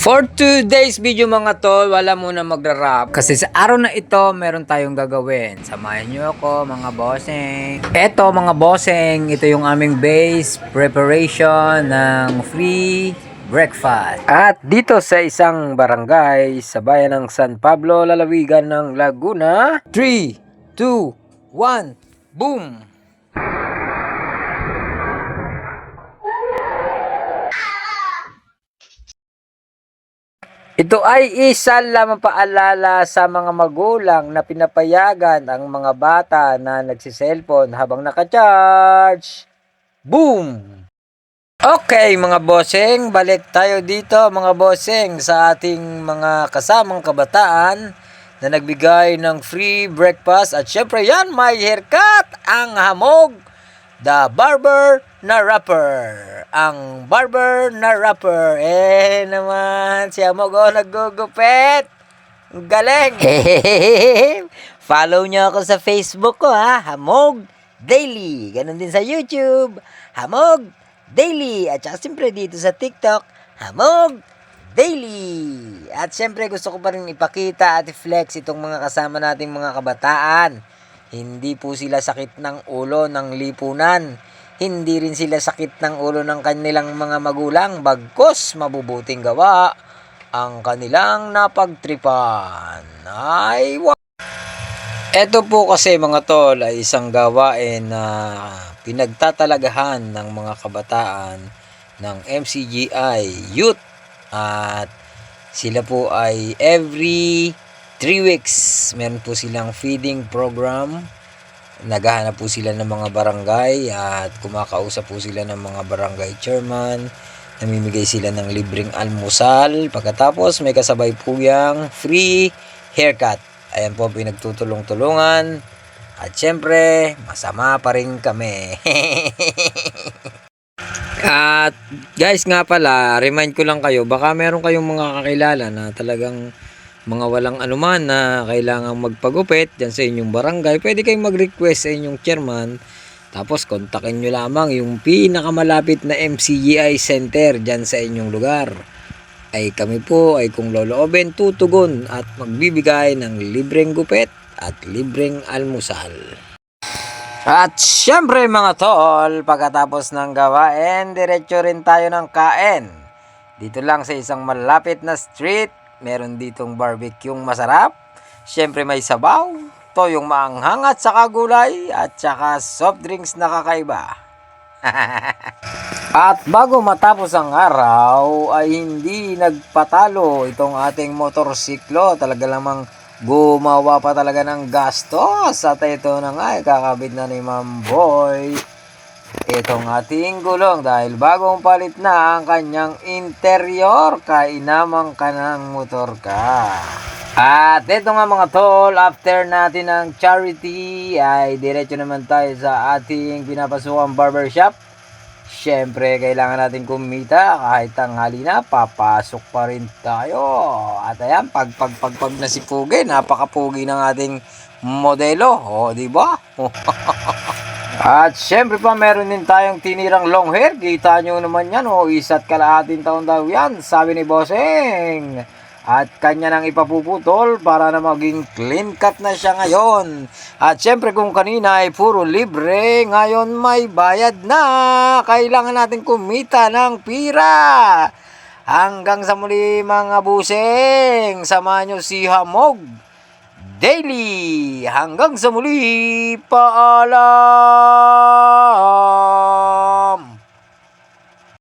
For today's video mga tol, wala muna magra-rap. Kasi sa araw na ito, meron tayong gagawin. Samahan nyo ako mga bossing. Eto mga bossing, ito yung aming base preparation ng free breakfast. At dito sa isang barangay sa bayan ng San Pablo, lalawigan ng Laguna. 3, 2, 1, boom! Ito ay isa lamang paalala sa mga magulang na pinapayagan ang mga bata na nagsiselfon habang naka-charge. Boom! Okay mga bossing, balik tayo dito mga bossing sa ating mga kasamang kabataan na nagbigay ng free breakfast. At syempre yan, may haircut, ang hamog, the barber na rapper. Ang barber na rapper. Naman, si Hamog naggugupit. Galing. Follow nyo ako sa Facebook ko ha. Hamog Daily. Ganon din sa YouTube. Hamog Daily. At saka siyempre dito sa TikTok. Hamog Daily. At siyempre gusto ko pa rin ipakita at i-flex itong mga kasama nating mga kabataan. Hindi po sila sakit ng ulo ng lipunan. Hindi rin sila sakit ng ulo ng kanilang mga magulang. Bagkus mabubuting gawa ang kanilang napagtripan. Ito po kasi mga tol ay isang gawain na pinagtatalagahan ng mga kabataan ng MCGI Youth. At sila po ay every 3 weeks meron po silang feeding program. Naghahanap po sila ng mga barangay at kumakausap po sila ng mga barangay chairman. Namimigay sila ng libreng almusal. Pagkatapos may kasabay po yung free haircut. Ayan po pinagtutulong-tulungan. At syempre, masama pa rin kami. At guys nga pala, remind ko lang kayo, baka meron kayong mga kakilala na talagang mga walang anuman na kailangang magpagupit dyan sa inyong barangay. Pwede kayong mag-request sa inyong chairman. Tapos kontakin nyo lamang yung pinakamalapit na MCGI center dyan sa inyong lugar. Ay kami po ay kung loloobin tutugon at magbibigay ng libreng gupit at libreng almusal. At syempre mga tol, pagkatapos ng gawain, diretso rin tayo ng kain. Dito lang sa isang malapit na street. Meron ditong barbecue masarap. Syempre may sabaw, toyong maanghang at saka gulay at saka soft drinks na kakaiba. At bago matapos ang araw ay hindi nagpatalo itong ating motorsiklo. Talaga lamang gumawa pa talaga ng gastos. At ito na nga, kakabit na ni Ma'am Boy itong ating gulong dahil bagong palit na ang kanyang interior. Kainamang ka ng motor ka. At ito nga mga tol, after natin ng charity ay diretso naman tayo sa ating pinapasukang barbershop. Syempre kailangan natin kumita kahit tanghali na, papasok pa rin tayo. At ayan, pag nasipugi, napakapugi ng ating modelo. O, di ba? At syempre pa meron din tayong tinirang long hair. Kita nyo naman yan, isa't kalahating taon daw yan, sabi ni Bossing. At kanya nang ipapuputol para na maging clean cut na siya ngayon. At syempre kung kanina ay puro libre, ngayon may bayad na. Kailangan natin kumita ng pira. Hanggang sa muli mga busing, samahan nyo si Hamog Daily. Hanggang sa muli, paalam!